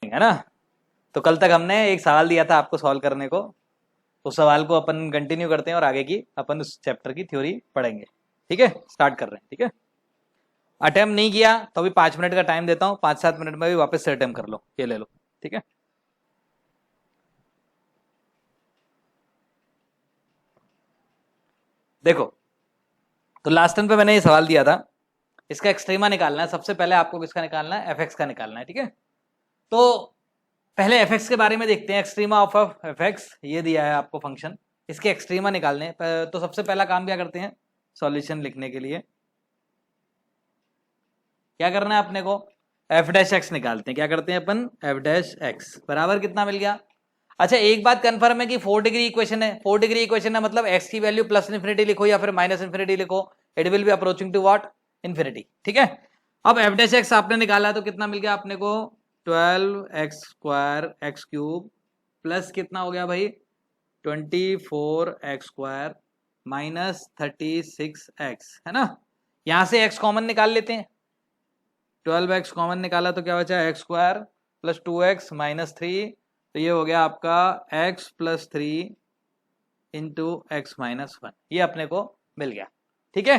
Morning, है ना। तो कल तक हमने एक सवाल दिया था आपको सॉल्व करने को, उस सवाल को अपन कंटिन्यू करते हैं और आगे की अपन उस चैप्टर की थ्योरी पढ़ेंगे। ठीक है, स्टार्ट कर रहे हैं। ठीक है, अटेम्प्ट नहीं किया तो अभी 5 मिनट का टाइम देता हूँ, 5-7 मिनट में भी वापस से अटेम्प्ट कर लो, ये ले लो। ठीक है, देखो तो लास्ट टाइम पे मैंने ये सवाल दिया था, इसका एक्सट्रीमा निकालना है। सबसे पहले आपको किसका निकालना है? एफ एक्स का निकालना है। ठीक है, तो पहले एफ एक्स के बारे में देखते हैं। एक्सट्रीमा ऑफ एफ एक्स ये दिया है आपको फंक्शन, इसके एक्सट्रीमा निकालने। तो सबसे पहला काम क्या करते हैं, सॉल्यूशन लिखने के लिए क्या करना है अपने को? एफ डैश एक्स निकालते हैं। क्या करते हैं अपन? एफ डैश एक्स बराबर कितना मिल गया? अच्छा, एक बात कंफर्म है कि 4 डिग्री इक्वेशन है। 4 डिग्री इक्वेशन है मतलब एक्स की वैल्यू प्लस इन्फिनिटी लिखो या फिर माइनस इन्फिनिटी लिखो, it will be approaching to what? Infinity. ठीक है, अब एफ डैश एक्स आपने निकाला तो कितना मिल गया अपने को? 12x² एक्स क्यूब प्लस कितना हो गया भाई? 24x² माइनस 36x, है ना। यहां से x कॉमन निकाल लेते हैं। 12x कॉमन निकाला तो क्या बचा? x² प्लस 2x माइनस 3, तो ये हो गया आपका x plus 3 into x minus 1, ये अपने को मिल गया। ठीक है,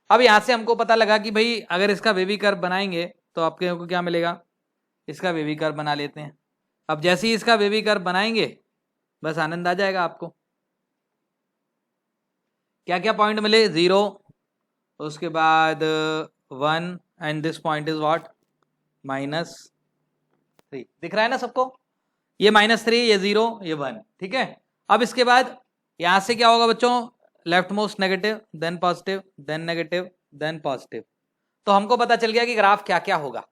अब यहां से हमको पता लगा कि भाई अगर इसका वेवी कर्व बनाएंगे तो आपके को क्या मिलेगा? इसका वेवी कर्व बना लेते हैं। अब जैसे ही इसका वेवी कर्व बनाएंगे बस आनंद आ जाएगा आपको। क्या क्या पॉइंट मिले? 0, उसके बाद 1 and this point is what? -3। दिख रहा है ना सबको? ये -3, ये 0, ये 1। ठीक है, अब इसके बाद यहां से क्या होगा बच्चों? Left most negative, then positive, then negative, then positive. तो हमको पता चल गया कि ग्राफ क्या क्या होगा।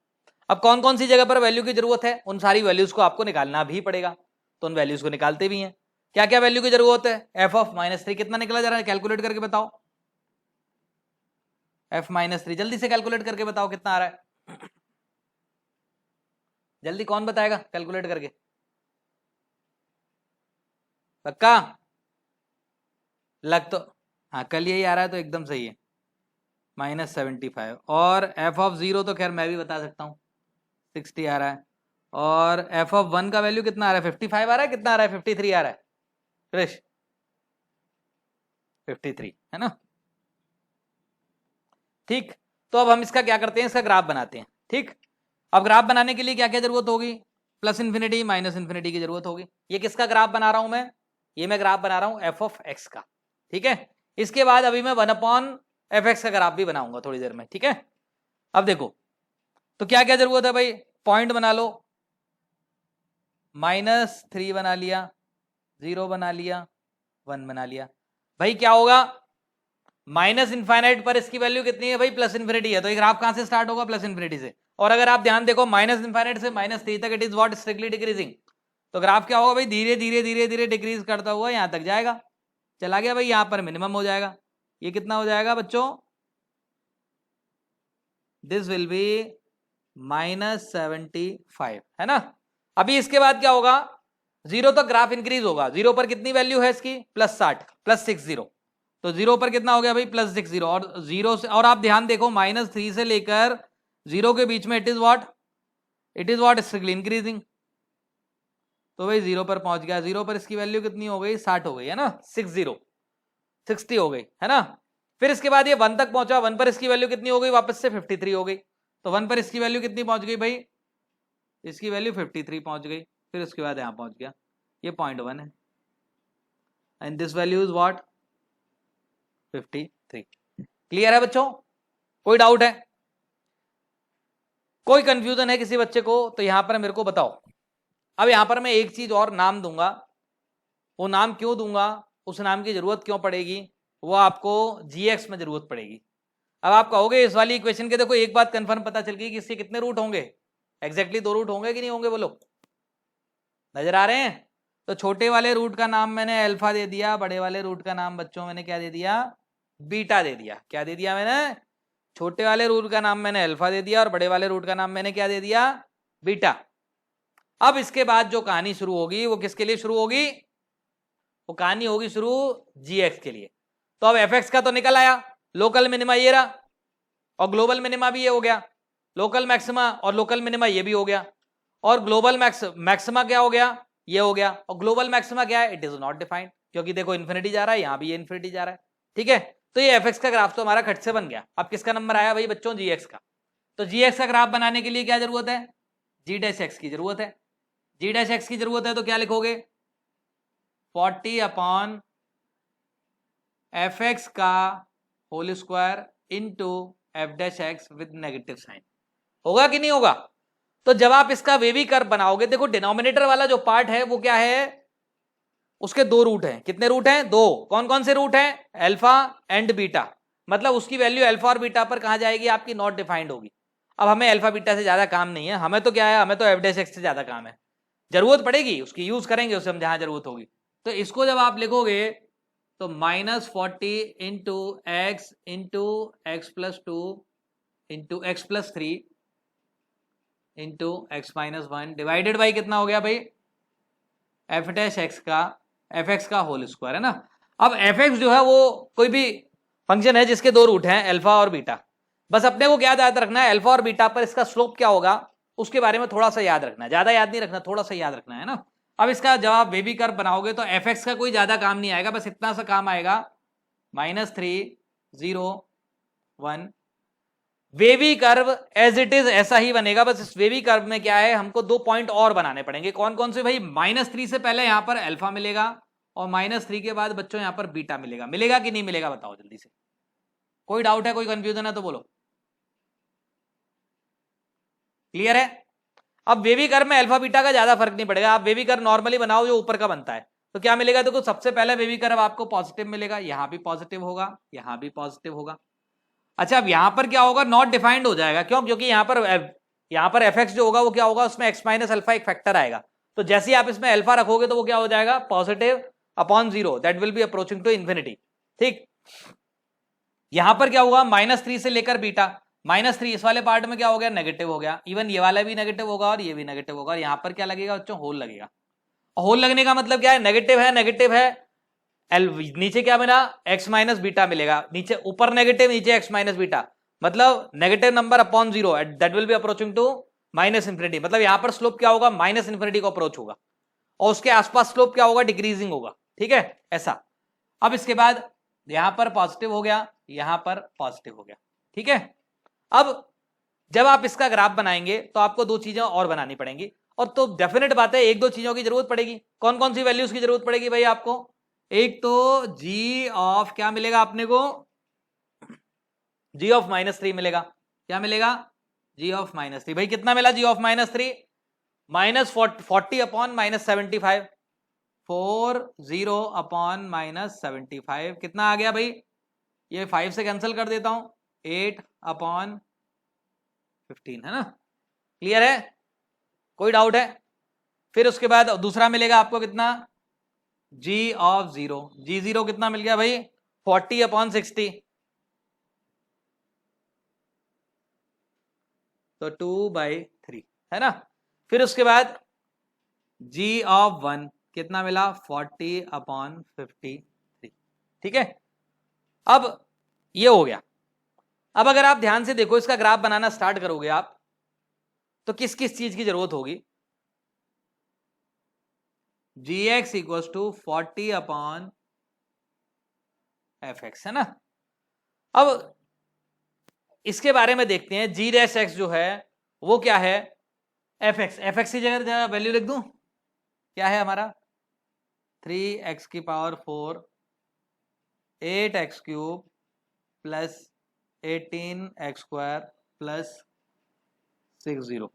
अब कौन कौन सी जगह पर वैल्यू की जरूरत है, उन सारी वैल्यूज को आपको निकालना भी पड़ेगा, तो उन वैल्यूज को निकालते भी हैं। क्या क्या वैल्यू की जरूरत है? एफ ऑफ -3 कितना निकला जा रहा है? कैलकुलेट करके बताओ। एफ -3 जल्दी से कैलकुलेट करके बताओ कितना आ रहा है। जल्दी कौन बताएगा कैलकुलेट करके? पक्का? लग तो हाँ, कल यही आ रहा है तो एकदम सही है, -75। और एफ ऑफ 0 तो खैर मैं भी बता सकता हूँ, 60 आ रहा है। और एफ ऑफ 1 का वैल्यू कितना आ रहा है? 55 आ रहा है। कितना आ रहा है? 53 आ रहा है। क्रिश 53, है ना। ठीक, तो अब हम इसका क्या करते हैं? इसका ग्राफ बनाते हैं। ठीक, अब ग्राफ बनाने के लिए क्या क्या जरूरत होगी? प्लस इन्फिनिटी माइनस इन्फिनिटी की जरूरत होगी। ये किसका ग्राफ बना रहा हूं मैं? ये मैं ग्राफ बना रहा हूं एफ ऑफ एक्स का। ठीक है, इसके बाद अभी मैं 1/f(x) का ग्राफ भी बनाऊंगा थोड़ी देर में। ठीक है, अब देखो तो क्या क्या जरूरत है भाई? पॉइंट बना लो, -3 बना लिया, 0 बना लिया, 1 बना लिया। भाई क्या होगा? माइनस इनफाइनाइट पर इसकी वैल्यू कितनी है भाई? प्लस इन्फिनिटी है, तो ये ग्राफ कहां से स्टार्ट होगा? प्लस इन्फिनिटी से। और अगर आप ध्यान देखो माइनस इनफाइनाइट से -3 तक it is what? Strictly decreasing. तो ग्राफ क्या होगा भाई? धीरे धीरे धीरे धीरे डिक्रीज करता हुआ यहां तक जाएगा। चला गया भाई, यहां पर मिनिमम हो जाएगा। ये कितना हो जाएगा बच्चों? दिस विल बी -75, है ना। अभी इसके बाद क्या होगा? 0 तक ग्राफ इंक्रीज होगा। 0 पर कितनी वैल्यू है इसकी? +60 +60, तो 0 पर कितना हो गया भाई? +60। और 0 से, और आप ध्यान देखो -3 से लेकर 0 के बीच में it is what? It is what? Strictly increasing. तो भाई 0 पर पहुंच गया। 0 पर इसकी वैल्यू कितनी हो गई? 60 हो गई, है ना। 60 हो गई, है ना। फिर इसके बाद ये 1 तक पहुंचा। 1 पर इसकी वैल्यू कितनी हो गई? वापस से 53 हो गई। तो 1 पर इसकी वैल्यू कितनी पहुंच गई भाई? इसकी वैल्यू 53 पहुंच गई। फिर उसके बाद यहां पहुंच गया, ये 0.1 है, and this value is what? 53। Clear है बच्चों? कोई डाउट है? कोई कंफ्यूजन है किसी बच्चे को तो यहां पर मेरे को बताओ। अब यहां पर मैं एक चीज और नाम दूंगा, वो नाम क्यों दूंगा, उस नाम की जरूरत क्यों पड़ेगी, वो आपको जीएक्स में जरूरत पड़ेगी। अब आप कहोगे इस वाली इक्वेशन के देखो एक बात कंफर्म पता चल गई कि इसके कितने रूट होंगे? एग्जैक्टली 2 रूट होंगे कि नहीं होंगे? बोलो, नजर आ रहे हैं? तो छोटे वाले रूट का नाम मैंने अल्फा दे दिया, बड़े वाले रूट का नाम बच्चों मैंने क्या दे दिया? बीटा दे दिया। क्या दे दिया मैंने? छोटे वाले रूट का नाम मैंने अल्फा दे दिया और बड़े वाले रूट का नाम मैंने क्या दे दिया? बीटा। अब इसके बाद जो कहानी शुरू होगी वो किसके लिए शुरू होगी? वो कहानी होगी शुरू जीएक्स के लिए। तो अब एफ का तो निकल आया, लोकल मिनिमा ये रहा, और ग्लोबल मिनिमा भी ये हो गया, लोकल मैक्सिमा और लोकल मिनिमा ये भी हो गया। और ग्लोबल मैक्सिमा क्या हो गया, ये हो गया। और ग्लोबल मैक्सिमा क्या है, इट इज नॉट डिफाइंड, क्योंकि देखो इन्फिनिटी जा रहा है, यहां भी ये इन्फिनिटी जा रहा है, ठीक है। तो ये एफ का ग्राफ तो हमारा खट से बन गया। अब किसका नंबर आया भाई बच्चों, जी का। तो जी का ग्राफ बनाने के लिए क्या जरूरत है, जी डैश एक्स की जरूरत है। जी डैश एक्स की जरूरत है तो क्या लिखोगे, 40 अपॉन एफ एक्स का whole square into F dash X with negative sign. होगा कि नहीं होगा। तो जब आप इसका वेवी कर्व बनाओगे, देखो डिनोमिनेटर वाला जो पार्ट है वो क्या है, उसके दो रूट हैं। कितने रूट हैं, दो। कौन कौन से रूट हैं, अल्फा एंड बीटा। मतलब उसकी वैल्यू अल्फा और बीटा पर कहां जाएगी, आपकी नॉट डिफाइंड होगी। अब हमें अल्फा बीटा से ज्यादा काम नहीं है, हमें तो क्या है, हमें तो एफ डैश एक्स से ज्यादा काम है। जरूरत पड़ेगी उसकी, यूज करेंगे उसे हम जहां जरूरत होगी। तो इसको जब आप लिखोगे तो -40 into x plus 2 into x plus 3 into x minus 1 divided by कितना हो गया भाई, एफ डैश एक्स का एफ एक्स का होल स्क्वायर, है ना। अब एफ एक्स जो है वो कोई भी फंक्शन है जिसके दो रूट हैं अल्फा और बीटा। बस अपने को क्या याद रखना है, अल्फा और बीटा पर इसका स्लोप क्या होगा उसके बारे में थोड़ा सा याद रखना है, ज्यादा याद नहीं रखना, थोड़ा सा याद रखना है ना। अब इसका जब आप बेबी कर्व बनाओगे तो एफ एक्स का कोई ज्यादा काम नहीं आएगा, बस इतना सा काम आएगा, -3 0 1। Wavy curve as it is ऐसा ही बनेगा, बस इस वेवी कर्व में क्या है, हमको दो पॉइंट और बनाने पड़ेंगे। कौन कौन से भाई, -3 से पहले यहां पर अल्फा मिलेगा और -3 के बाद बच्चों यहां पर बीटा मिलेगा। मिलेगा कि नहीं मिलेगा बताओ जल्दी से, कोई डाउट है, कोई कंफ्यूजन है तो बोलो। क्लियर है। अब वेवी कर्व में अल्फा बीटा का ज्यादा फर्क नहीं पड़ेगा, आप वेवी कर्व नॉर्मली बनाओ जो ऊपर का बनता है। तो क्या मिलेगा, देखो सबसे पहले वेवी कर्व आपको पॉजिटिव मिलेगा, यहां भी पॉजिटिव होगा, यहां भी पॉजिटिव होगा। अच्छा अब यहां पर क्या होगा, नॉट डिफाइंड हो जाएगा, क्यों, क्योंकि यहां पर एफ एक्स जो होगा वो क्या होगा, उसमें एक्स माइनस अल्फा एक फैक्टर आएगा। तो जैसे ही आप इसमें अल्फा रखोगे तो वो क्या हो जाएगा, positive upon 0, that will be approaching to infinity. ठीक, यहां पर क्या होगा, -3 से लेकर बीटा, -3 इस वाले पार्ट में क्या हो गया, नेगेटिव हो गया। इवन ये वाला भी नेगेटिव होगा और ये भी नेगेटिव होगा। और यहां पर क्या लगेगा बच्चों, होल लगेगा। होल लगने का मतलब क्या है, नेगेटिव है, नेगेटिव है, नीचे क्या मिला, x माइनस बीटा मिलेगा, नीचे ऊपर नेगेटिव, नीचे x माइनस बीटा, मतलब negative number upon 0 that will be approaching to minus infinity. मतलब यहां पर स्लोप क्या होगा, माइनस इंफिनिटी को अप्रोच होगा, और उसके आसपास स्लोप क्या होगा, डिक्रीजिंग होगा। ठीक है, ऐसा। अब इसके बाद यहां पर पॉजिटिव हो गया, यहां पर पॉजिटिव हो गया। ठीक है, अब जब आप इसका ग्राफ बनाएंगे तो आपको दो चीजें और बनानी पड़ेंगी, और तो डेफिनेट बात है एक दो चीजों की जरूरत पड़ेगी। कौन कौन सी वैल्यूज की जरूरत पड़ेगी भाई आपको, एक तो जी ऑफ क्या मिलेगा अपने को, जी ऑफ -3 मिलेगा। क्या मिलेगा, जी ऑफ -3। भाई कितना मिला जी ऑफ -3, -40 अपॉन -75, 40 अपॉन -75 कितना आ गया भाई, ये 5 से कैंसिल कर देता हूं, 8 अपॉन 15, है ना। क्लियर है, कोई डाउट है। फिर उसके बाद दूसरा मिलेगा आपको कितना, जी ऑफ 0, जी 0 कितना मिल गया भाई, 40 अपॉन 60, तो 2/3, है ना। फिर उसके बाद जी ऑफ 1 कितना मिला, 40 अपॉन 53। ठीक है, अब ये हो गया। अब अगर आप ध्यान से देखो, इसका ग्राफ बनाना स्टार्ट करोगे आप, तो किस किस चीज की जरूरत होगी, G X equal to 40 upon F X, है ना। अब इसके बारे में देखते हैं, जी डैश एक्स जो है वो क्या है, एफ एक्स की जगह वैल्यू लिख दूं, क्या है हमारा 3x की power 4 8x cube plus 18x square plus 60।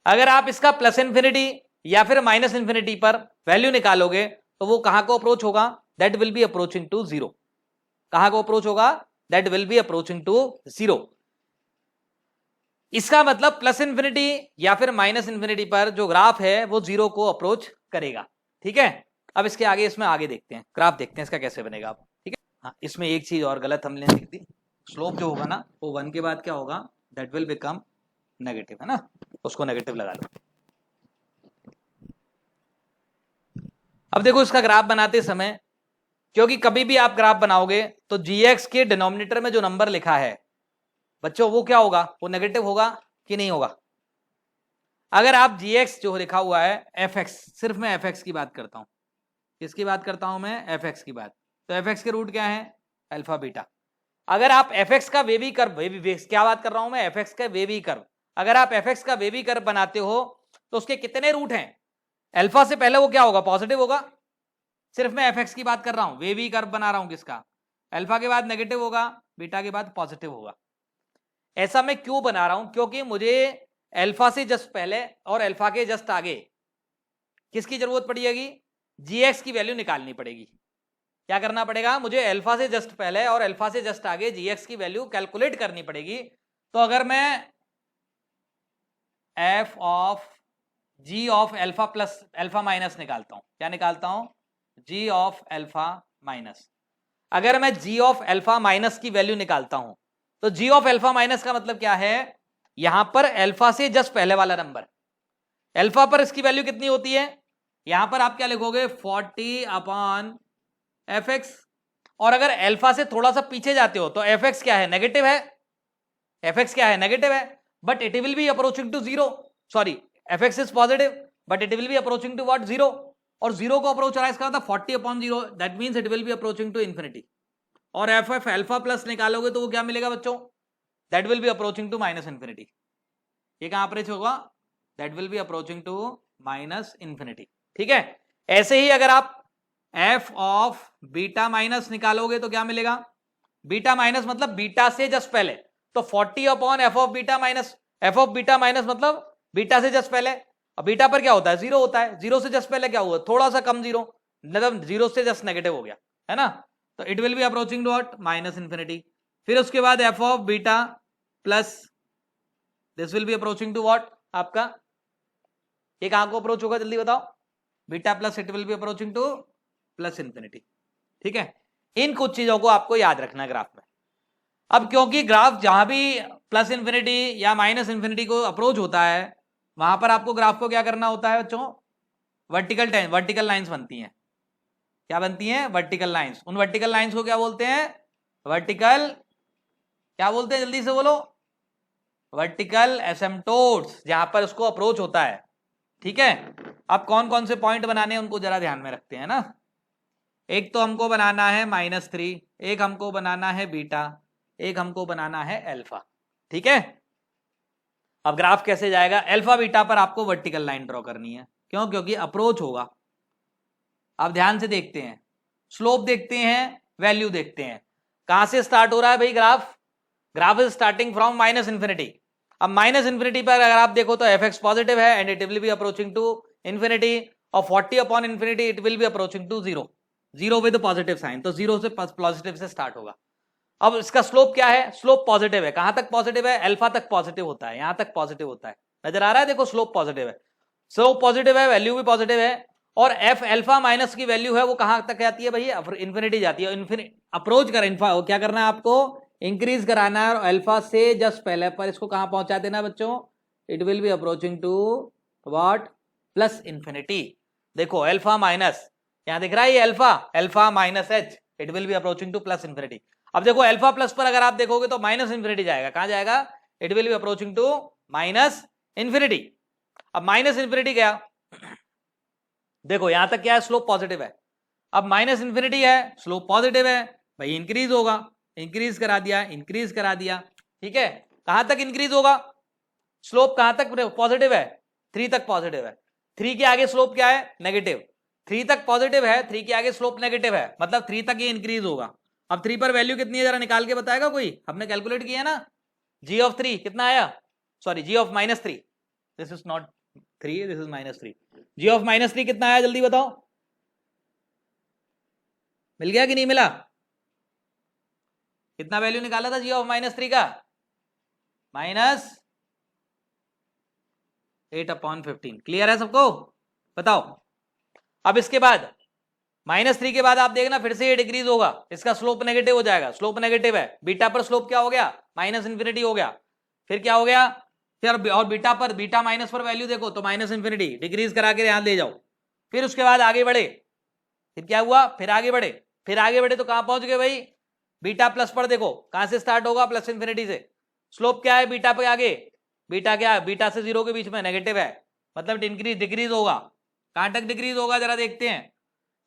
अगर आप इसका प्लस इन्फिनिटी या फिर माइनस इन्फिनिटी पर वैल्यू निकालोगे तो वो कहां को अप्रोच होगा, that will be approaching to 0। कहां को अप्रोच होगा, that will be approaching to 0। इसका मतलब प्लस इन्फिनिटी या फिर माइनस इन्फिनिटी पर जो ग्राफ है वो 0 को अप्रोच करेगा। ठीक है, अब इसके आगे, इसमें आगे देखते हैं, ग्राफ देखते हैं इसका कैसे बनेगा आप। ठीक है, हाँ इसमें एक चीज और गलत हमने लिख दी, स्लोप जो होगा ना वो 1 के बाद क्या होगा, दैट विल बिकम नेगेटिव, है ना, उसको नेगेटिव लगा लो। अब देखो इसका ग्राफ बनाते समय, क्योंकि कभी भी आप ग्राफ बनाओगे तो जीएक्स के डिनोमिनेटर में जो नंबर लिखा है बच्चों वो क्या होगा, वो नेगेटिव होगा कि नहीं होगा। अगर आप gx जो लिखा हुआ है fx, सिर्फ मैं fx की बात करता हूं, किसकी बात करता हूं मैं, fx की बात, तो fx के रूट क्या है, अल्फा बीटा। अगर आप fx का वेवी कर्व, क्या बात कर रहा हूं मैं, fx का वेवी कर्व, अगर आप fx का वेवी कर्व बनाते हो तो उसके कितने रूट हैं, अल्फा से पहले वो क्या होगा, पॉजिटिव होगा, सिर्फ मैं fx की बात कर रहा हूं, वेवी कर्व बना रहा हूं किसका, अल्फा के बाद नेगेटिव होगा, बीटा के बाद पॉजिटिव होगा। ऐसा मैं क्यों बना रहा हूं, क्योंकि मुझे अल्फा से जस्ट पहले और अल्फा के जस्ट आगे किसकी जरूरत पड़ेगी, gx की वैल्यू निकालनी पड़ेगी। क्या करना पड़ेगा, मुझे अल्फा से जस्ट पहले और अल्फा से जस्ट आगे gx की वैल्यू कैलकुलेट करनी पड़ेगी। तो अगर मैं f of g of alpha plus alpha minus निकालता हूं, क्या निकालता हूं, g ऑफ अल्फा माइनस, अगर मैं g ऑफ अल्फा माइनस की वैल्यू निकालता हूं तो g ऑफ अल्फा माइनस का मतलब क्या है, यहां पर अल्फा से जस्ट पहले वाला नंबर, अल्फा पर इसकी वैल्यू कितनी होती है, यहां पर आप क्या लिखोगे 40 अपॉन fx, और अगर अल्फा से थोड़ा सा पीछे जाते हो तो fx क्या है, नेगेटिव है, fx क्या है, नेगेटिव है, but it will be approaching to zero, sorry fx is positive but it will be approaching to what, zero, और जीरो को अप्रोच रहा है इसका मतलब 40 upon zero, that means it will be approaching to infinity. और F alpha plus निकालोगे तो वो क्या मिलेगा बच्चों, that will be approaching to minus infinity. ये कहां अप्रोच होगा, that will be approaching to minus infinity. ठीक है, ऐसे ही अगर आप एफ ऑफ बीटा माइनस निकालोगे तो क्या मिलेगा, बीटा माइनस मतलब बीटा से जस्ट पहले, तो 40 upon F of beta minus, F of beta minus मतलब बीटा से जस्ट पहले, अब बीटा पर क्या होता है, जीरो होता है, जीरो से जस्ट पहले क्या हुआ, थोड़ा सा कम जीरो, मतलब जीरो से जस्ट नेगेटिव हो गया, है ना, तो it will be approaching to what, minus infinity. फिर उसके बाद F of beta plus this will be approaching to what, आपका ये कहां को अप्रोच होगा, जल्दी बताओ, beta plus it will be approaching to plus infinity. ठीक है, इन कुछ चीजों को आपको याद रखना है ग्राफ में। अब क्योंकि ग्राफ जहां भी प्लस इंफिनिटी या माइनस इंफिनिटी को अप्रोच होता है वहां पर आपको ग्राफ को क्या करना होता है बच्चों, वर्टिकल लाइंस बनती हैं, क्या बनती हैं, वर्टिकल लाइंस। उन वर्टिकल लाइंस को क्या बोलते हैं, वर्टिकल, क्या बोलते हैं, जल्दी से बोलो, वर्टिकल एसिम्प्टोट्स, जहां पर उसको अप्रोच होता है। ठीक है, अब कौन कौन से पॉइंट बनाने हैं उनको जरा ध्यान में रखते हैं ना। एक तो हमको बनाना है -3, एक हमको बनाना है बीटा, एक हमको बनाना है अल्फा। ठीक है, अब ग्राफ कैसे जाएगा, अल्फा बीटा पर आपको वर्टिकल लाइन ड्रॉ करनी है, क्यों, क्योंकि अप्रोच होगा। अब ध्यान से देखते हैं, स्लोप देखते हैं, वैल्यू देखते हैं, कहां से स्टार्ट हो रहा है भाई graph, graph is starting from minus infinity. अब माइनस इंफिनिटी पर अगर आप देखो तो एफ एक्स पॉजिटिव है and it will be approaching to infinity, और 40 upon infinity it will be approaching to zero, zero with positive sign, तो zero से पॉजिटिव से स्टार्ट होगा। अब इसका स्लोप क्या है, स्लोप पॉजिटिव है, कहां तक पॉजिटिव है, अल्फा तक पॉजिटिव होता है, यहां तक पॉजिटिव होता है, नजर आ रहा है, देखो स्लोप पॉजिटिव है, स्लोप पॉजिटिव है, वैल्यू भी पॉजिटिव है, और एफ अल्फा माइनस की वैल्यू है वो कहां तक जाती है भाई, इंफिनिटी जाती है, अप्रोच कर क्या करना है आपको, इंक्रीज कराना है, और अल्फा से जस्ट पहले पर इसको कहां पहुंचा देना बच्चों, it will be approaching to what, plus infinity. देखो अल्फा माइनस, यहां दिख रहा है ये alpha, alpha minus H, it will be approaching to plus infinity. अब देखो अल्फा प्लस पर अगर आप देखोगे तो माइनस इंफिनिटी जाएगा, कहां जाएगा, it will be approaching to minus infinity. अब माइनस इंफिनिटी गया, देखो यहां तक क्या है, स्लोप पॉजिटिव है, अब माइनस इंफिनिटी है, स्लोप पॉजिटिव है, भाई इंक्रीज होगा, इंक्रीज करा दिया, इंक्रीज करा दिया। ठीक है, कहां तक इंक्रीज होगा, स्लोप कहां तक पॉजिटिव है, 3 तक पॉजिटिव है, 3 के आगे स्लोप क्या है, नेगेटिव, 3 तक पॉजिटिव है, 3 के आगे स्लोप नेगेटिव है, मतलब 3 तक ये इंक्रीज होगा। अब 3 पर वैल्यू कितनी है जरा निकाल के बताएगा कोई, हमने कैलकुलेट किया ना, जी ऑफ 3 कितना आया, sorry G of -3, this is not 3, this is -3, G of -3 कितना आया जल्दी बताओ, मिल गया कि नहीं मिला, कितना वैल्यू निकाला था जी ऑफ -3 का, -8/15। क्लियर है सबको, बताओ। अब इसके बाद -3 के बाद आप देखना फिर से ये डिक्रीज होगा, इसका स्लोप नेगेटिव हो जाएगा, स्लोप नेगेटिव है, बीटा पर स्लोप क्या हो गया, माइनस इंफिनिटी हो गया, फिर क्या हो गया, फिर और बीटा पर, बीटा माइनस पर वैल्यू देखो तो माइनस इंफिनिटी, डिक्रीज करा के यहां ले जाओ, फिर उसके बाद आगे बढ़े, फिर क्या हुआ, फिर आगे बढ़े, फिर आगे बढ़े तो कहां पहुंच गए भाई, बीटा प्लस पर देखो कहां से स्टार्ट होगा, प्लस इंफिनिटी से, स्लोप क्या है बीटा पे आगे, बीटा क्या है, बीटा से जीरो के बीच में नेगेटिव है, मतलब इंक्रीज डिक्रीज होगा। कहां तक डिक्रीज होगा जरा देखते हैं।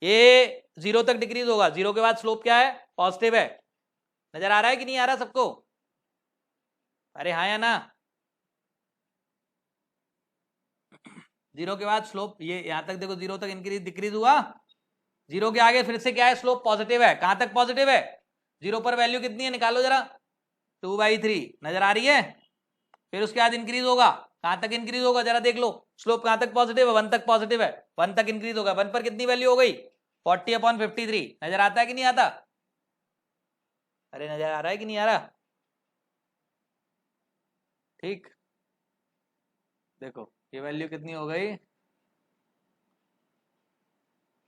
ये 0 तक डिक्रीज होगा, 0 के बाद स्लोप क्या है, पॉजिटिव है। नजर आ रहा है कि नहीं आ रहा सबको? अरे हाँ या ना? 0 के बाद स्लोप, ये यहां तक देखो 0 तक इंक्रीज डिक्रीज हुआ, 0 के आगे फिर से क्या है, स्लोप पॉजिटिव है। कहां तक पॉजिटिव है? 0 पर वैल्यू कितनी है, निकालो जरा, 2/3 नजर आ रही है। फिर उसके बाद इंक्रीज होगा, कहां तक इंक्रीज होगा जरा देख लो, स्लोप कहां तक पॉजिटिव है, 1 तक पॉजिटिव है, 1 तक इंक्रीज होगा। 1 पर कितनी वैल्यू हो गई, 40/53। नजर आता है कि नहीं आता? अरे नजर आ रहा है कि नहीं आ रहा? ठीक, देखो ये वैल्यू कितनी हो गई,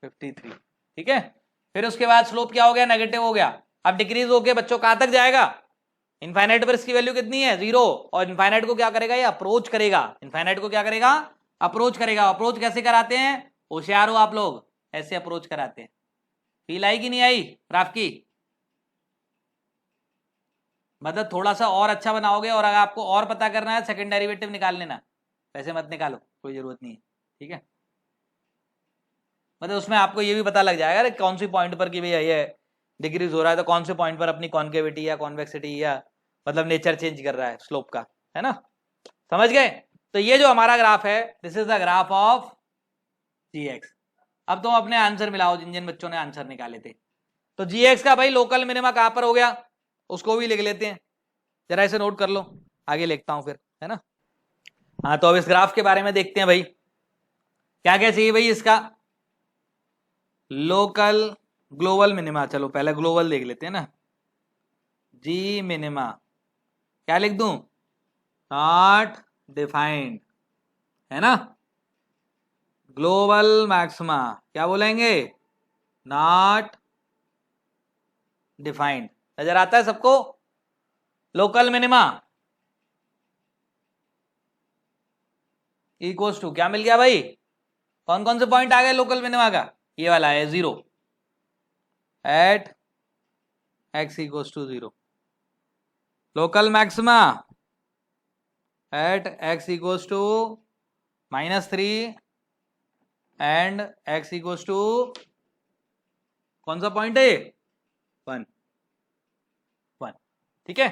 53। ठीक है, फिर उसके बाद स्लोप क्या हो गया, नेगेटिव हो गया। अब डिक्रीज होके बच्चों कहां तक जाएगा, इनफाइनाइट पर इसकी वैल्यू कितनी है, 0। और इनफाइनाइट को क्या करेगा, ये अप्रोच करेगा। इनफाइनाइट को क्या करेगा, अप्रोच करेगा। अप्रोच कैसे कराते हैं, होशियार हो आप लोग, ऐसे अप्रोच कराते हैं। फील आई कि नहीं आई ग्राफ की? मतलब थोड़ा सा और अच्छा बनाओगे, और अगर आपको और पता करना है सेकंड डेरिवेटिव निकाल लेना, वैसे मत निकालो, कोई जरूरत नहीं है। ठीक है, मतलब उसमें आपको ये भी पता लग जाएगा कौन सी पॉइंट पर कि भैया ये डिक्रीज हो रहा है, तो कौन से पॉइंट पर अपनी कॉन्केविटी या कॉन्वेक्सिटी या मतलब नेचर चेंज कर रहा है स्लोप का, है ना? समझ गए? तो ये जो हमारा ग्राफ है, this is the graph of GX. अब तुम अपने आंसर मिलाओ जिन जिन बच्चों ने आंसर निकाले थे। तो जीएक्स का भाई लोकल मिनिमा कहां पर हो गया, उसको भी लिख लेते हैं, जरा इसे नोट कर लो, आगे लिखता हूं फिर, है ना? हाँ, तो अब इस ग्राफ के बारे में देखते हैं भाई, क्या क्या चाहिए भाई इसका, लोकल ग्लोबल मिनिमा। चलो पहले ग्लोबल देख लेते हैं ना, जी मिनिमा क्या लिख दूं, नॉट डिफाइंड, है ना? ग्लोबल मैक्सिमा क्या बोलेंगे, नॉट डिफाइंड। नजर आता है सबको? लोकल मिनिमा इक्वल्स टू क्या मिल गया भाई, कौन कौन से पॉइंट आ गए लोकल मिनिमा का, ये वाला है 0 at x equals to 0। Local maxima at x equals to -3 and x equals to कौन सा पॉइंट है, 1 1। ठीक है,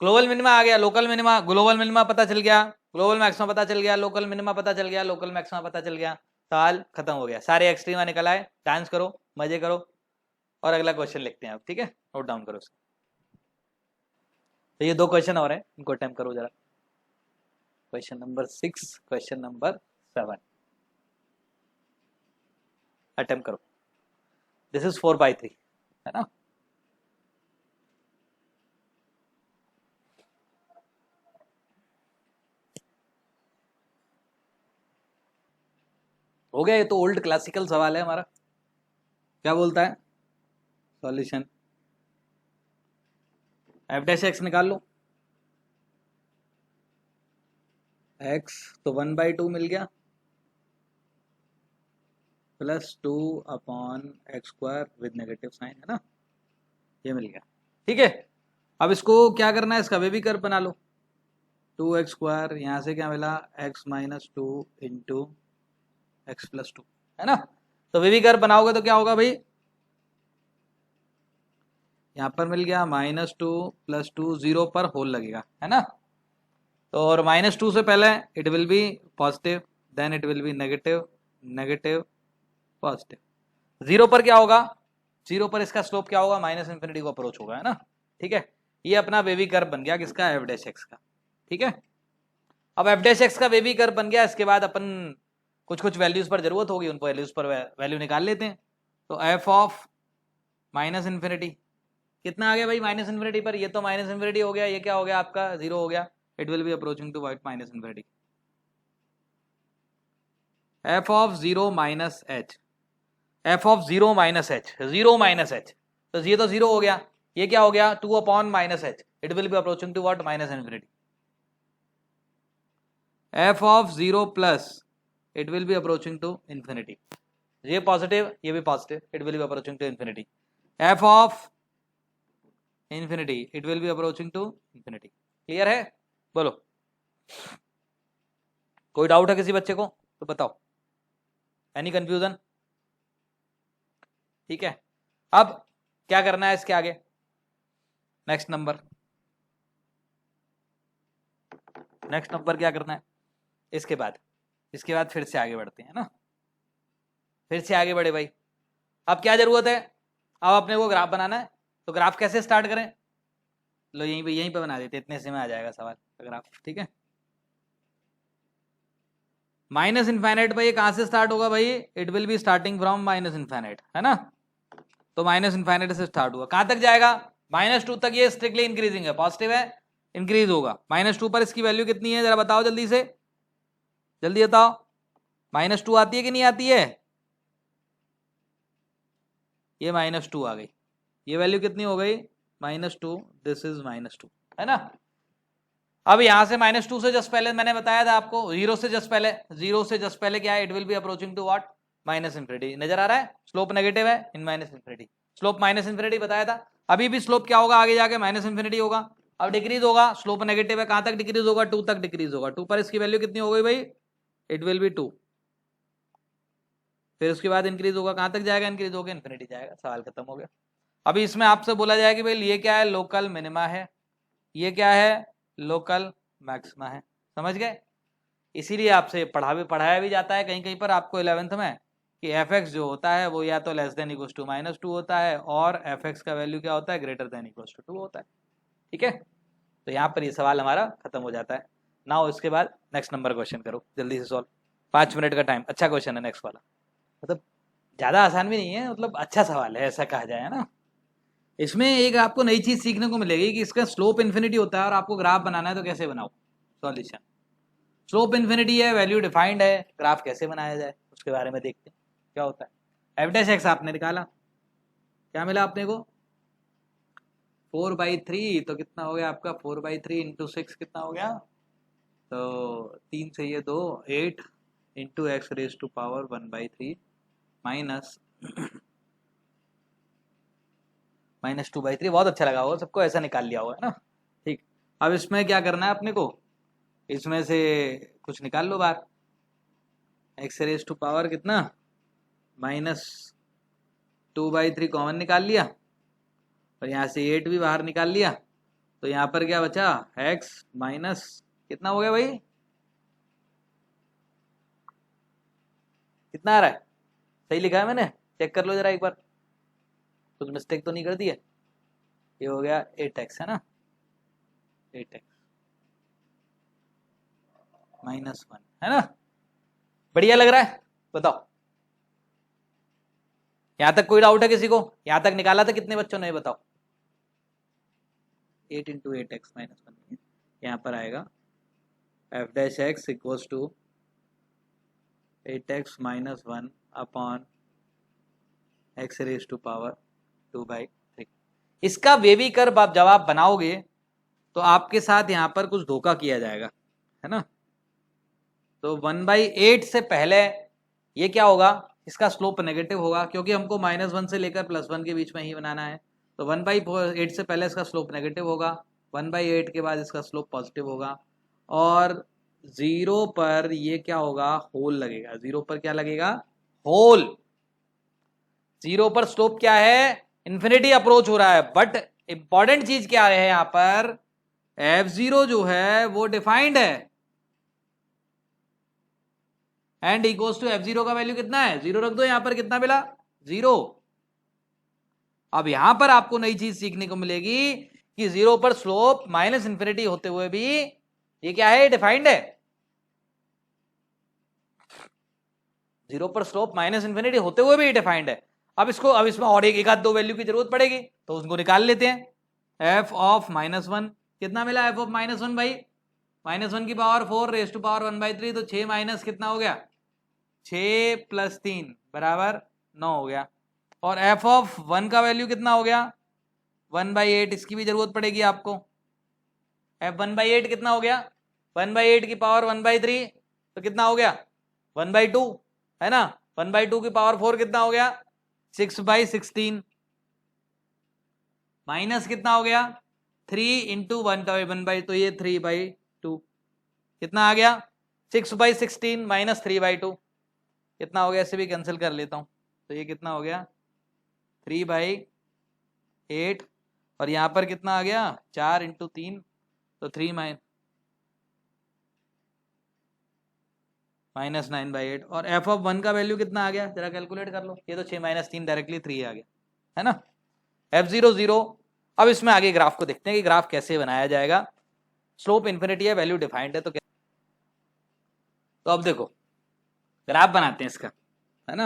ग्लोबल मिनिमा आ गया, लोकल मिनिमा, ग्लोबल मिनिमा पता चल गया, ग्लोबल मैक्सिमा पता चल गया, लोकल मिनिमा पता चल गया, लोकल मैक्सिमा पता चल गया, सवाल खत्म हो गया, सारे एक्सट्रीमा निकल आए। डांस करो, मजे करो, और अगला क्वेश्चन लिखते हैं आप। ठीक है, नोट डाउन करो इसको। तो ये 2 क्वेश्चन और हैं, इनको अटेम्प्ट करो जरा। Question number 6, question number 7 attempt करो। दिस इज 4/3, है ना? हो गया, ये तो ओल्ड क्लासिकल सवाल है हमारा। क्या बोलता है सॉल्यूशन, f' निकाल लो, x तो 1/2 मिल गया, +2/x² विद नेगेटिव साइन, है ना? ये मिल गया। ठीक है, अब इसको क्या करना है, इसका बेबी कर्व बना लो। 2x², यहां से क्या मिला, x - 2 इंटू x + 2, है ना? तो बेबी कर्व बनाओगे तो क्या होगा भाई, यहाँ पर मिल गया -2 + 2, 0 पर होल लगेगा, है ना? तो और -2 से पहले it will be positive, then it will be negative, negative, positive. 0 पर क्या होगा, 0 पर इसका स्लोप क्या होगा, -∞ को अप्रोच होगा, है ना? ठीक है, ये अपना बेबी कर्व बन गया किसका, f' का। ठीक है, अब f' का बेबी कर्व बन गया, इसके बाद अपन कुछ कुछ वैल्यूज पर जरूरत होगी, उन वैल्यूज पर वैल्यू निकाल लेते हैं। तो f ऑफ -∞ कितना आ गया भाई, -∞ पर, ये तो -∞ हो गया, ये क्या हो गया आपका, 0 हो गया, it will be approaching to -∞। f of 0 - h, f of 0 - h, 0 - h, तो ये तो 0 हो गया, ये क्या हो गया, 2/-h, it will be approaching to what, -∞। f of 0 plus, it will be approaching to infinity, ये पॉजिटिव, ये भी positive, it will be approaching to infinity. f of infinity, it will be approaching to infinity. Clear है, बोलो। कोई doubt है किसी बच्चे को तो बताओ, एनी कंफ्यूजन? ठीक है, अब क्या करना है इसके आगे, नेक्स्ट नंबर क्या करना है इसके बाद फिर से आगे बढ़ते हैं ना, फिर से आगे बढ़े भाई। अब क्या जरूरत है, अब अपने को ग्राफ बनाना है, तो ग्राफ कैसे स्टार्ट करें, लो यहीं पे बना देते, इतने से में आ जाएगा सवाल का ग्राफ। ठीक है, माइनस इनफाइनाइट भाई कहां से स्टार्ट होगा भाई, it will be starting from minus infinite, है ना, तो माइनस इनफाइनाइट से स्टार्ट हुआ, कहां तक जाएगा, -2 तक, ये स्ट्रिक्टली इंक्रीजिंग है, पॉजिटिव है, इंक्रीज होगा। -2 पर इसकी वैल्यू कितनी है जरा बताओ जल्दी से, जल्दी बताओ, -2 आती है कि नहीं आती है, ये -2 आ गई, ये वैल्यू कितनी हो गई, -2, दिस इज -2, है ना। अब यहां से -2 से जस्ट पहले मैंने बताया था आपको, 0 से जस्ट पहले क्या है, it will be approaching to what, minus infinity, नजर आ रहा है, स्लोप नेगेटिव है in minus infinity, slope minus infinity बताया था, अभी भी स्लोप क्या होगा आगे जाके, माइनस इंफिनिटी होगा, अब डिक्रीज होगा, स्लोप नेगेटिव है, कहां तक डिक्रीज होगा, 2 तक डिक्रीज होगा, 2 पर इसकी वैल्यू कितनी हो गई भाई, इट विल बी 2, फिर उसके बाद इंक्रीज होगा, कहां तक जाएगा, इंक्रीज होगा इंफिनिटी जाएगा, सवाल खत्म हो गया। अभी इसमें आपसे बोला जाए कि भाई ये क्या है, लोकल मिनिमा है, ये क्या है, लोकल मैक्सिमा है, समझ गए। इसीलिए आपसे पढ़ाया भी जाता है कहीं कहीं पर आपको 11th में कि एफ एक्स जो होता है वो या तो लेस देन इक्वल टू -2 होता है, और एफ एक्स का वैल्यू क्या होता है, ग्रेटर देन इक्वल टू 2 होता है। ठीक है, तो यहाँ पर ये सवाल हमारा खत्म हो जाता है। नाउ इसके बाद नेक्स्ट नंबर क्वेश्चन करो जल्दी से सॉल्व, 5 मिनट का टाइम, अच्छा क्वेश्चन है नेक्स्ट वाला, मतलब ज्यादा आसान भी नहीं है, मतलब अच्छा सवाल है ऐसा कहा जाए ना। इसमें एक आपको नई चीज सीखने को मिलेगी कि इसका स्लोप इन्फिनिटी होता है और आपको ग्राफ बनाना है, तो कैसे बनाओ सॉल्यूशन, स्लोप इन्फिनिटी है, वैल्यू डिफाइंड है, ग्राफ कैसे बनाया जाए उसके बारे में देखते हैं क्या होता है। एफ डैश एक्स आपने निकाला, क्या मिला अपने को, 4/3, तो कितना हो गया आपका 4/3 इंटू 6 कितना हो गया, तो 3 से ये 2, 8 into X raise to power 1/3 minus -2/3, बहुत अच्छा लगा होगा सबको, ऐसा निकाल लिया होगा, है ना। ठीक, अब इसमें क्या करना है अपने को, इसमें से कुछ निकाल लो बाहर, एक्स रेज टू पावर कितना, -2/3 कॉमन निकाल लिया, और यहाँ से 8 भी बाहर निकाल लिया, तो यहाँ पर क्या बचा, एक्स माइनस कितना हो गया भाई, कितना आ रहा है, सही लिखा है मैंने, चेक कर लो जरा एक बार, कुछ मिस्टेक तो नहीं कर दी है, ये हो गया 8x, है ना, 8x -1, है ना, बढ़िया लग रहा है, बताओ यहां तक कोई डाउट है किसी को, यहां तक निकाला था कितने बच्चों ने, बताओ, 8 इंटू 8x -1, यहाँ पर आएगा F dash X equals to 8x -1 upon X raise to power 2/3। इसका बेबी कर्व आप जब आप बनाओगे तो आपके साथ यहाँ पर कुछ धोखा किया जाएगा, है ना, तो 1/8 से पहले ये क्या होगा, इसका स्लोप नेगेटिव होगा, क्योंकि हमको -1 से लेकर +1 के बीच में ही बनाना है, तो 1/8 से पहले इसका स्लोप नेगेटिव होगा, 1/8 के बाद इसका स्लोप पॉजिटिव होगा, और 0 पर ये क्या होगा, होल लगेगा, 0 पर क्या लगेगा, होल, 0 पर स्लोप क्या है, इंफिनिटी अप्रोच हो रहा है, बट इंपॉर्टेंट चीज क्या है यहां पर, f0 जो है वो डिफाइंड है, एंड इक्वल्स टू f0 का वैल्यू कितना है, 0 रख दो, यहां पर कितना मिला, 0। अब यहां पर आपको नई चीज सीखने को मिलेगी कि 0 पर स्लोप माइनस इंफिनिटी होते हुए भी ये क्या है, डिफाइंड है, 0 पर स्लोप माइनस इंफिनिटी होते हुए भी डिफाइंड है। अब इसमें और एक आध दो वैल्यू की जरूरत पड़ेगी, तो उसको निकाल लेते हैं, f ऑफ -1 कितना मिला, f ऑफ -1 भाई, -1 की पावर 4 रेज टू पावर 1/3, तो 6 माइनस कितना हो गया, 6 + 3 बराबर 9 हो गया, और f ऑफ 1 का वैल्यू कितना हो गया, 1/8, इसकी भी जरूरत पड़ेगी आपको, f 1/8 कितना हो गया, 1/8 की पावर 1/3, तो कितना हो गया 1/2, है ना, 1/2 की पावर 4 कितना हो गया 6/16, माइनस कितना हो गया 3 इंटू 1/, तो ये 3/2 कितना आ गया 6/16 माइनस 3/2 कितना हो गया, इसे भी कैंसिल कर लेता हूं, तो ये कितना हो गया 3/8 और यहां पर कितना आ गया 4 × 3 तो 3 माइनस 9/8 और f(1) का वैल्यू कितना आ गया जरा कैलकुलेट कर लो, ये तो 6 - 3 डायरेक्टली 3 आ गया है ना, f(0) 0। अब इसमें आगे ग्राफ को देखते हैं कि ग्राफ कैसे बनाया जाएगा, स्लोप इन्फिनिटी है, वैल्यू डिफाइंड है, तो अब देखो ग्राफ बनाते हैं इसका, है ना।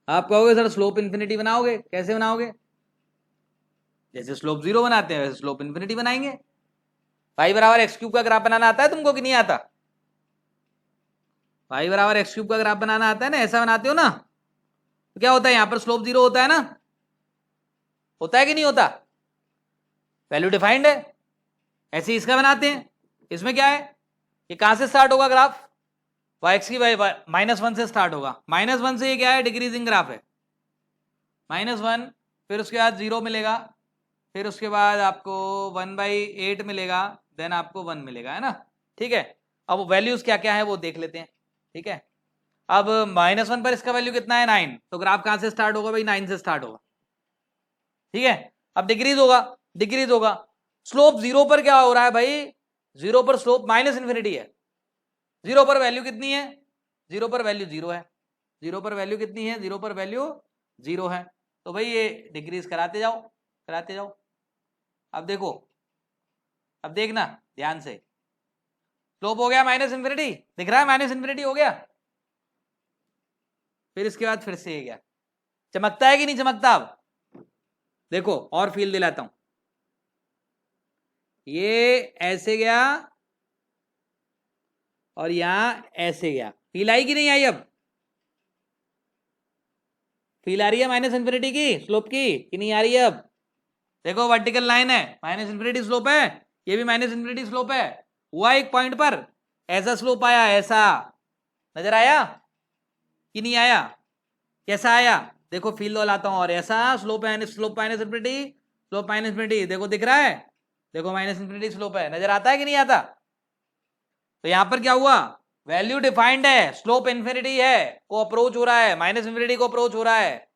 आप कहोगे सर स्लोप इन्फिनिटी बनाओगे, कैसे बनाओगे, जैसे स्लोप 0 बनाते हैं वैसे स्लोप इन्फिनिटी बनाएंगे। y = x³ का ग्राफ बनाना आता है तुमको कि नहीं आता, y = x³ का ग्राफ बनाना आता है ना, ऐसा बनाते हो ना, तो क्या होता है यहां पर स्लोप 0 होता है ना, होता है कि नहीं होता, वैल्यू डिफाइंड है। ऐसे ही इसका बनाते हैं, इसमें क्या है, ये कहां से स्टार्ट होगा ग्राफ, -1 से स्टार्ट होगा, -1 से ये क्या है डिक्रीजिंग ग्राफ है, -1 फिर उसके बाद 0 मिलेगा, फिर उसके बाद आपको 1/8 मिलेगा, देन आपको 1 मिलेगा, है ना, ठीक है। अब वैल्यूज क्या क्या है वो देख लेते हैं, ठीक है। अब -1 पर इसका वैल्यू कितना है 9, तो ग्राफ कहां से स्टार्ट होगा भाई 9 से स्टार्ट होगा, ठीक है। अब डिक्रीज होगा, डिक्रीज होगा, स्लोप 0 पर क्या हो रहा है भाई, 0 पर स्लोप -∞ है, 0 पर वैल्यू कितनी है, 0 पर वैल्यू 0 है, 0 पर वैल्यू कितनी है, 0 पर वैल्यू 0 है, तो भाई ये डिक्रीज कराते जाओ, कराते जाओ। अब देखो, अब देखना ध्यान से, स्लोप हो गया -∞, दिख रहा है -∞ हो गया, फिर इसके बाद फिर से ये गया, चमकता है कि नहीं चमकता, अब देखो और फील दिलाता हूं, ये ऐसे गया और यहां ऐसे गया, फील आई कि नहीं आई, अब फील आ रही है -∞ की स्लोप की कि नहीं आ रही है, अब देखो वर्टिकल लाइन है, -∞ स्लोप है, ये भी -∞ स्लोप है, हुआ एक पॉइंट पर ऐसा स्लोप आया, ऐसा नजर आया कि नहीं आया, कैसा आया, देखो फील लाता हूं, और ऐसा स्लोप है, स्लोप -∞, स्लोप -∞, देखो दिख रहा है, देखो -∞ स्लोप है, नजर आता है कि नहीं आता, तो यहां पर क्या हुआ, वैल्यू डिफाइंड है, स्लोप इन्फिनिटी है, को अप्रोच हो रहा है, -∞ को अप्रोच हो रहा है।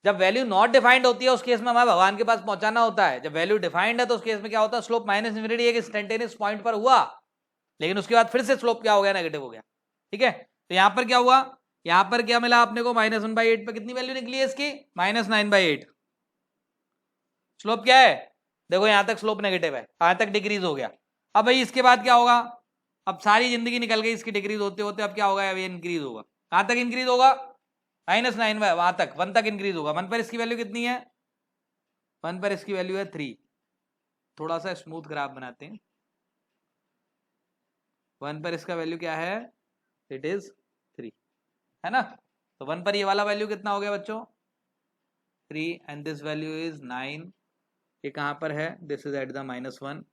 जब वैल्यू नॉट डिफाइंड होती है उस केस में हमें भगवान के पास पहुंचाना होता है, जब वैल्यू डिफाइंड है तो उस केस में क्या होता है, स्लोप -∞ एक इंस्टेंटेनियस पॉइंट पर हुआ, लेकिन उसके बाद फिर से स्लोप क्या हो गया, नेगेटिव हो गया, ठीक है। तो यहां पर क्या हुआ, यहां पर क्या मिला आपने को, -1/8 पर कितनी वैल्यू निकली है इसकी, -9/8, स्लोप क्या है, देखो यहां तक स्लोप नेगेटिव है, यहां तक डिक्रीज हो गया। अब भाई इसके बाद क्या होगा, अब सारी जिंदगी निकल गई इसकी डिक्रीज होते होते, अब क्या होगा, अब ये इंक्रीज होगा, कहां तक इंक्रीज होगा, -9 वहां तक 1 तक इंक्रीज होगा, 1 पर इसकी वैल्यू कितनी है, 1 पर इसकी वैल्यू है 3, थोड़ा सा स्मूथ ग्राफ बनाते हैं, 1 पर इसका वैल्यू क्या है, इट इज 3, है ना, तो 1 पर ये वाला वैल्यू कितना हो गया बच्चों 3 एंड दिस वैल्यू इज 9, ये कहां पर है, this is at the -1,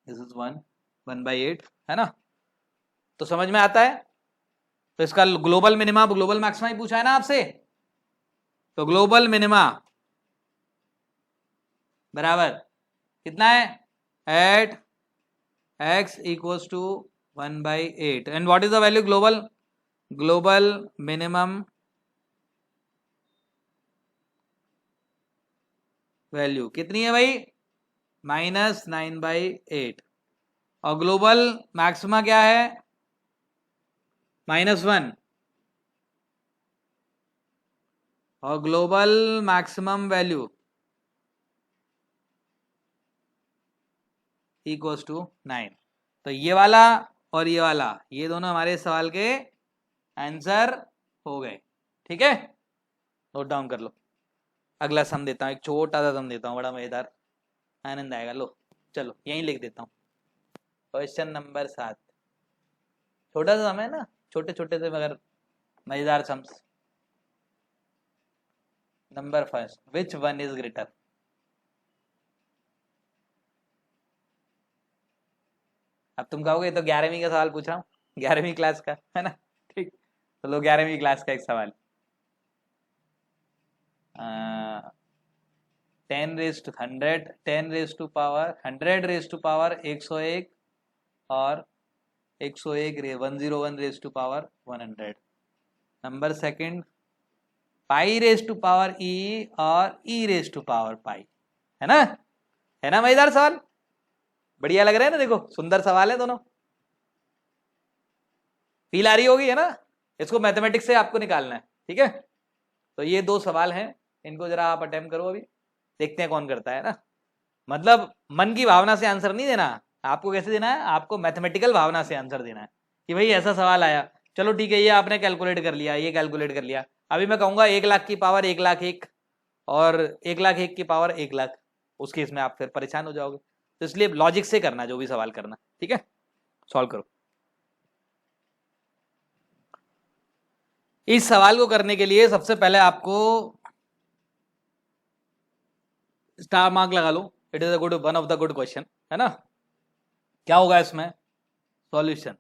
this is 1/8, है ना, तो समझ में आता है। तो इसका ग्लोबल मिनिमा ग्लोबल मैक्सिमा ही पूछा है ना आपसे, तो ग्लोबल मिनिमा बराबर कितना है, at x = 1/8 and what is the value global, global minimum value कितनी है भाई -9/8 और ग्लोबल मैक्सिमा क्या है -1 और ग्लोबल मैक्सिमम वैल्यू = 9। तो ये वाला और ये वाला, ये दोनों हमारे सवाल के आंसर हो गए, ठीक है, नोट डाउन कर लो। अगला सम देता हूँ, एक छोटा सा सम देता हूँ, बड़ा मजेदार, आनंद आएगा, लो चलो यहीं लिख देता हूँ, क्वेश्चन नंबर 7, छोटा सा सम है ना, छोटे छोटे से मगर मजेदार sums. Number first, which one is greater, अब तुम कहोगे तो 11वीं का सवाल पूछ रहा हूँ, 11वीं क्लास का, है ना, ठीक, तो लो 11वीं क्लास का एक सवाल, 10 raise to 100 10 raise to power 100 raise to power 101 और 101 101 raise to power 100। Number second pi raise to power E और E raise to power pi, है ना मजेदार सवाल, बढ़िया लग रहा है ना, देखो सुंदर सवाल है दोनों, फील आ रही होगी है ना। इसको मैथमेटिक्स से आपको निकालना है, ठीक है। तो ये 2 सवाल हैं, इनको जरा आप अटेम्प्ट करो, अभी देखते हैं कौन करता है ना। मतलब मन की भावना से आंसर नहीं देना आपको, कैसे देना है आपको, मैथमेटिकल भावना से आंसर देना है कि भाई ऐसा सवाल आया, चलो ठीक है ये आपने कैलकुलेट कर लिया, ये कैलकुलेट कर लिया, अभी मैं कहूंगा 1 लाख की पावर 1 लाख 1 और 1 लाख 1 की पावर 1 लाख, उस केस में आप फिर परेशान हो जाओगे। तो इसलिए लॉजिक से करना जो भी सवाल करना, ठीक है। सॉल्व करो। इस सवाल को करने के लिए सबसे पहले आपको स्टार मार्क लगा लो, it is a good one of the good question, है ना। क्या होगा इसमें सॉल्यूशन,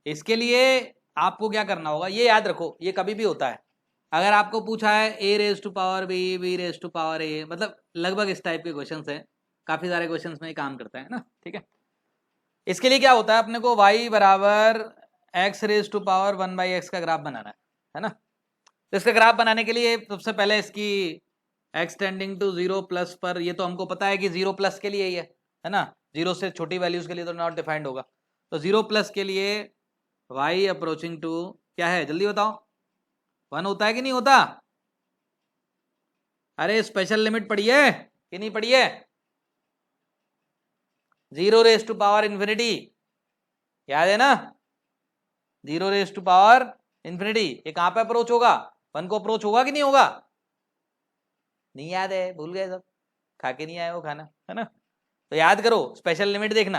इसके लिए आपको क्या करना होगा, ये याद रखो, ये कभी भी होता है, अगर आपको पूछा है A raise to power B, B raise to power A, मतलब लगभग इस टाइप के क्वेश्चंस हैं, काफी सारे क्वेश्चंस में ये काम करता है ना, ठीक है। इसके लिए क्या होता है, अपने को y बराबर x raise to power 1/x का ग्राफ बनाना है ना। तो इसका ग्राफ बनाने के लिए सबसे पहले इसकी x टेंडिंग टू 0 प्लस पर, ये तो हमको पता है कि 0 प्लस के लिए ही है ना, 0 से छोटी वैल्यूज के लिए तो नॉट डिफाइंड होगा। तो 0 प्लस के लिए y अप्रोचिंग टू क्या है, जल्दी बताओ, 1 होता है कि नहीं होता। अरे स्पेशल लिमिट पढ़ी है कि नहीं पढ़ी है, 0 रेज टू पावर इंफिनिटी, याद है ना, 0 रेज टू पावर इंफिनिटी, ये कहां पे अप्रोच होगा, 1 को अप्रोच होगा कि नहीं होगा, नहीं याद है, भूल गए सब, खा के नहीं आए वो खाना, है ना। तो याद करो, स्पेशल लिमिट देखना,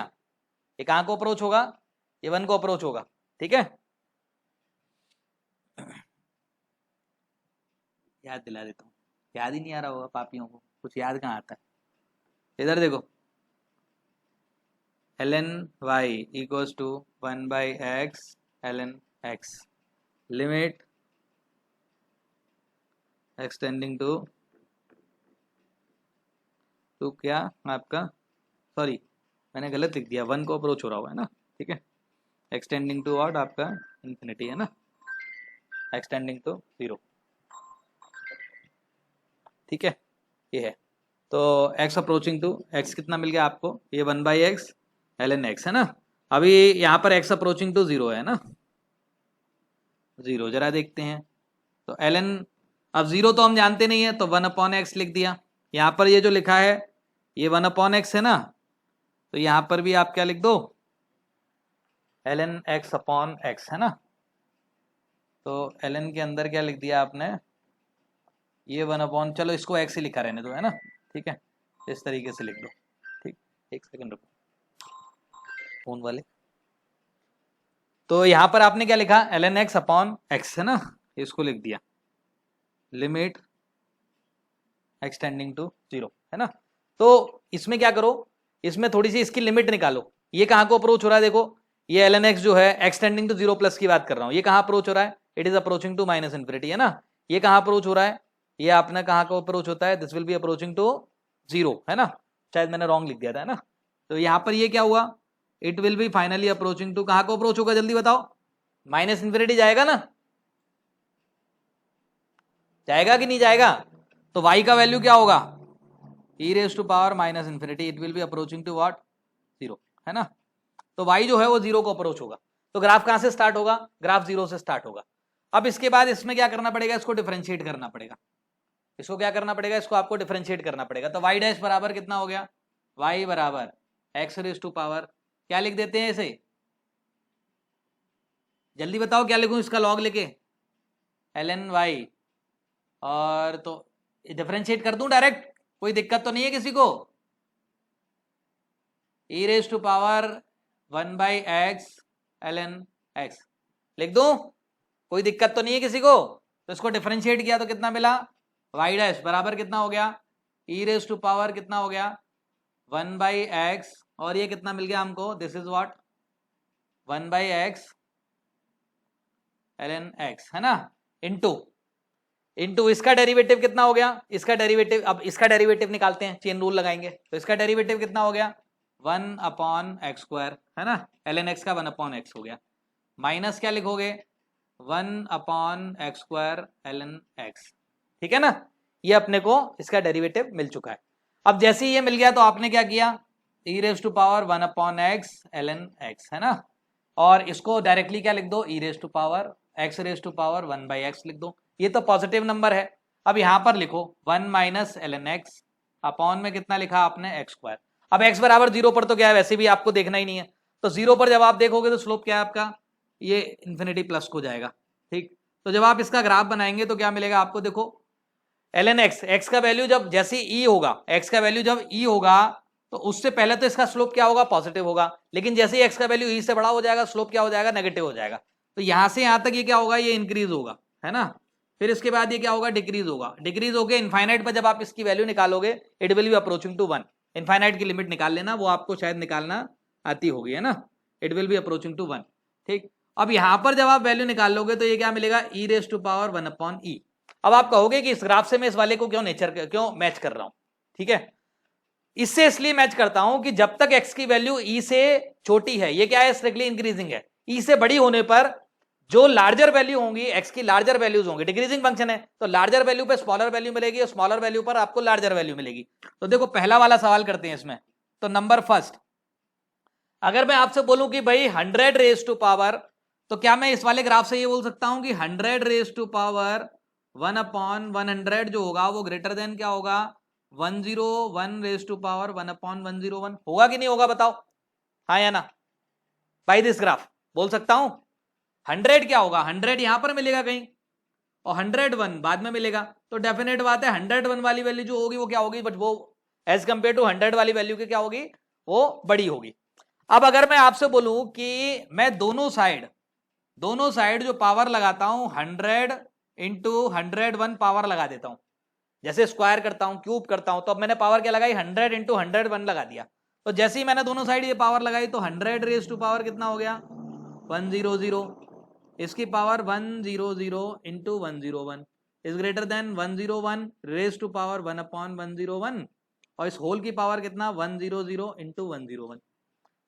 ये कहां को अप्रोच होगा, ये 1 को अप्रोच होगा, ठीक है। याद दिला देता हूँ, याद ही नहीं आ रहा होगा पापियों को, कुछ याद कहाँ आता है। इधर देखो, ln y equals to 1/x ln x, limit x tending to क्या आपका, सॉरी मैंने गलत लिख दिया, 1 को अप्रोच हो रहा हुआ है ना, ठीक है। एक्सटेंडिंग टू व्हाट आपका इंफिनिटी, है ना, एक्सटेंडिंग टू 0, ठीक है, ये है। तो x अप्रोचिंग टू x कितना मिल गया आपको, ये 1/x ln x, है ना। अभी यहाँ पर x अप्रोचिंग टू 0 है ना, 0 जरा देखते हैं, तो ln, अब 0 तो हम जानते नहीं है, तो 1/x लिख दिया। यहाँ पर ये जो लिखा है ये 1/x है ना, तो यहाँ पर भी आप क्या लिख दो, ln x/x, है ना। तो ln के अंदर क्या लिख दिया आपने, ये 1/, चलो इसको x ही लिखा रहने दो, है ना, ठीक है, इस तरीके से लिख दो, ठीक। एक सेकंड रुको फोन वाले, तो यहां पर आपने क्या लिखा, ln x/x, है ना, इसको लिख दिया, लिमिट x टेंडिंग टू 0, है ना। तो इसमें क्या करो, इसमें थोड़ी सी इसकी लिमिट निकालो, ये कहां को अप्रोच हो रहा है, देखो ये ln x जो है x टेंडिंग टू 0 प्लस की बात कर रहा हूं, ये कहां अप्रोच हो रहा है, it is approaching to minus infinity, है ना। ये कहां अप्रोच हो रहा है, ये आपने कहां को अप्रोच होता है, this will be approaching to 0, है ना, शायद मैंने रॉन्ग लिख दिया था, है ना। तो यहां पर ये क्या हुआ, it will be finally approaching to, कहां को अप्रोच होगा जल्दी बताओ, माइनस इंफिनिटी जाएगा ना, जाएगा कि नहीं जाएगा। तो y का वैल्यू क्या होगा, e raise to power minus infinity, it will be approaching to what 0, है ना। तो y जो है वो 0 को अप्रोच होगा, तो ग्राफ कहां से स्टार्ट होगा, ग्राफ 0 से स्टार्ट होगा। अब इसके बाद इसमें क्या करना पड़ेगा, इसको डिफरेंशिएट करना पड़ेगा, इसको क्या करना पड़ेगा, इसको आपको डिफरेंशिएट करना पड़ेगा। तो y डैश बराबर कितना हो गया, y बराबर x रेज टू पावर, क्या लिख देते हैं इसे, जल्दी बताओ क्या लिखूं, इसका लॉग लेके ln y, और तो डिफरेंशिएट कर दूं डायरेक्ट, कोई दिक्कत तो नहीं है किसी को, e raise to power 1/x ln x लिख दूं, कोई दिक्कत तो नहीं है किसी को। तो इसको डिफरेंशिएट किया तो कितना मिला, y डैश बराबर कितना हो गया, e रेज टू पावर कितना हो गया 1/x, और ये कितना मिल गया हमको, this is what 1/x ln x, है ना, इनटू इसका डेरिवेटिव कितना हो गया, इसका डेरिवेटिव, अब इसका डेरिवेटिव निकालते हैं, चेन रूल लगाएंगे, तो इसका डेरिवेटिव कितना हो गया 1 अपॉन एक्स स्क्वायर, है ना, ln x का 1 अपॉन एक्स हो गया, माइनस क्या लिखोगे 1 upon x square ln x, ठीक है ना। ये अपने को इसका डेरिवेटिव मिल चुका है। अब जैसे ही ये मिल गया तो आपने क्या किया, e raise to power 1 upon X ln x, है ना, और इसको डायरेक्टली क्या लिख दो, e raise to power x raise to power 1 by X लिख दो। ये तो पॉजिटिव नंबर है। अब यहां पर लिखो 1 माइनस ln x अपॉन में कितना लिखा आपने एक्स स्क्वायर। अब x बराबर 0 पर तो क्या है, वैसे भी आपको देखना ही नहीं है, तो 0 पर जब आप देखोगे तो स्लोप क्या है आपका, ये इन्फिनिटी प्लस को जाएगा, ठीक। तो जब आप इसका ग्राफ बनाएंगे तो क्या मिलेगा आपको, देखो ln x, x का वैल्यू जब जैसे e होगा, x का वैल्यू जब e होगा तो उससे पहले तो इसका स्लोप क्या होगा, पॉजिटिव होगा, लेकिन जैसे ही x का वैल्यू e से बड़ा हो जाएगा स्लोप क्या हो जाएगा, नेगेटिव हो जाएगा। तो यहां से यहां तक ये क्या होगा, ये इंक्रीज होगा, है ना, फिर इसके बाद ये क्या होगा, डिक्रीज होगा, डिक्रीज होके इनफाइनाइट पर जब आप इसकी वैल्यू निकालोगे it will be approaching to 1। Infinite की लिमिट निकाल लेना, वो आपको शायद निकालना आती होगी, है ना, it will be approaching to 1, ठीक। अब यहां पर जब आप वैल्यू निकाल लोगे तो ये क्या मिलेगा, e raise to power 1 upon E. अब आप कहोगे कि इस ग्राफ से मैं इस वाले को क्यों मैच कर रहा हूं, ठीक है, इससे इसलिए मैच करता हूं कि जब तक x की वैल्यू e से छोटी है, ये क्या है, स्ट्रिक्टली इंक्रीजिंग है, e से बड़ी होने पर जो लार्जर वैल्यू होंगी, x की लार्जर वैल्यूज होंगी, डिक्रीजिंग फंक्शन है तो लार्जर वैल्यू पे स्मॉलर वैल्यू मिलेगी और स्मॉलर वैल्यू पर आपको लार्जर वैल्यू मिलेगी। तो देखो पहला वाला सवाल करते हैं इसमें, तो नंबर फर्स्ट, अगर मैं आपसे बोलूं कि भाई 100 रेज टू पावर, तो क्या मैं इस वाले ग्राफ से ये बोल सकता हूं कि 100 रेज टू पावर 1 अपॉन 100 जो होगा वो ग्रेटर देन क्या होगा, 101 रेज टू पावर 1 अपॉन 101 होगा कि नहीं होगा, बताओ हाँ या ना। बाय दिस ग्राफ बोल सकता हूं 100 क्या होगा, 100 यहां पर मिलेगा कहीं और 101 बाद में मिलेगा, तो डेफिनेट बात है 101 वाली वैल्यू जो होगी वो क्या होगी, बट वो एज कंपेयर टू 100 वाली वैल्यू की क्या होगी, वो बड़ी होगी। अब अगर मैं आपसे बोलूं कि मैं दोनों साइड जो पावर लगाता हूं 100 इंटू 101 पावर लगा देता हूं, जैसे स्क्वायर करता हूं, क्यूब करता हूं, तो अब मैंने पावर क्या लगाई, 100 इंटू 101 लगा दिया। तो जैसे ही मैंने दोनों साइड ये पावर लगाई तो 100 रेज टू पावर कितना हो गया, 100, इसकी power 100 into 101 is greater than 101 raise to power 1 upon 101, और इस होल की पावर कितना 100 इंटू 101,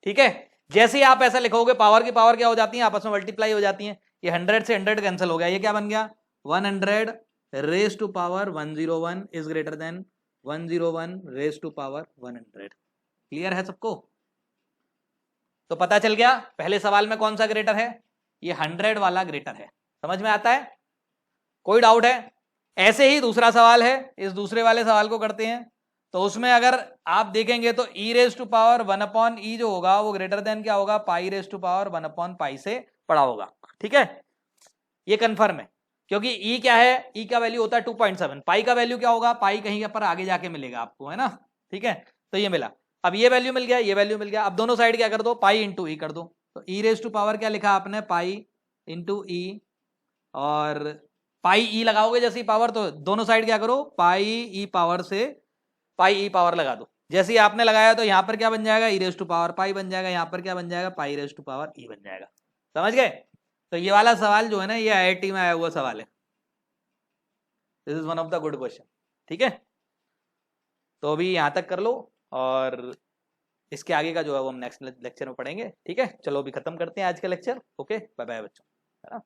ठीक है। जैसे ही आप ऐसा लिखोगे पावर की पावर क्या हो जाती है, आपस में मल्टीप्लाई हो जाती है, ये 100 से 100 कैंसिल हो गया, ये क्या बन गया 100 raise to power 101 is greater than 101 raise to power 100। Clear है सबको, तो पता चल गया पहले सवाल में कौन सा ग्रेटर है, ये 100 वाला ग्रेटर है, समझ में आता है, कोई डाउट है। ऐसे ही दूसरा सवाल है, इस दूसरे वाले सवाल को करते हैं, तो उसमें अगर आप देखेंगे तो e raise to power 1 upon E जो होगा वो ग्रेटर देन क्या होगा, pi raise to power 1 upon pi से बड़ा होगा, ठीक है, ये कंफर्म है, क्योंकि e क्या है, e का वैल्यू होता है 2.7, पाई का वैल्यू क्या होगा, पाई कहीं पर आगे जाके मिलेगा आपको, है ना, ठीक है, तो ये मिला। अब ये वैल्यू मिल गया, ये वैल्यू मिल गया, अब दोनों साइड क्या कर दो, पाई इंटू ई कर दो, तो e रेज टू पावर क्या लिखा आपने, पाई इंटू ई, और पाई ई लगाओगे जैसे ही पावर, तो दोनों साइड क्या करो, पाई ई पावर से पाई ई पावर लगा दो, जैसे ही आपने लगाया तो यहां पर क्या बन जाएगा, ई रेज टू पावर पाई बन जाएगा, यहां पर क्या बन जाएगा, पाई रेज टू पावर ई बन जाएगा, समझ गए। तो ये वाला सवाल जो है ना, ये आईआईटी में आया हुआ सवाल है, this is one of the good question, ठीक है। तो अभी यहां तक कर लो, और इसके आगे का जो है वो हम नेक्स्ट लेक्चर में पढ़ेंगे, ठीक है। चलो अभी खत्म करते हैं आज का लेक्चर, ओके बाय बाय बच्चों, है ना।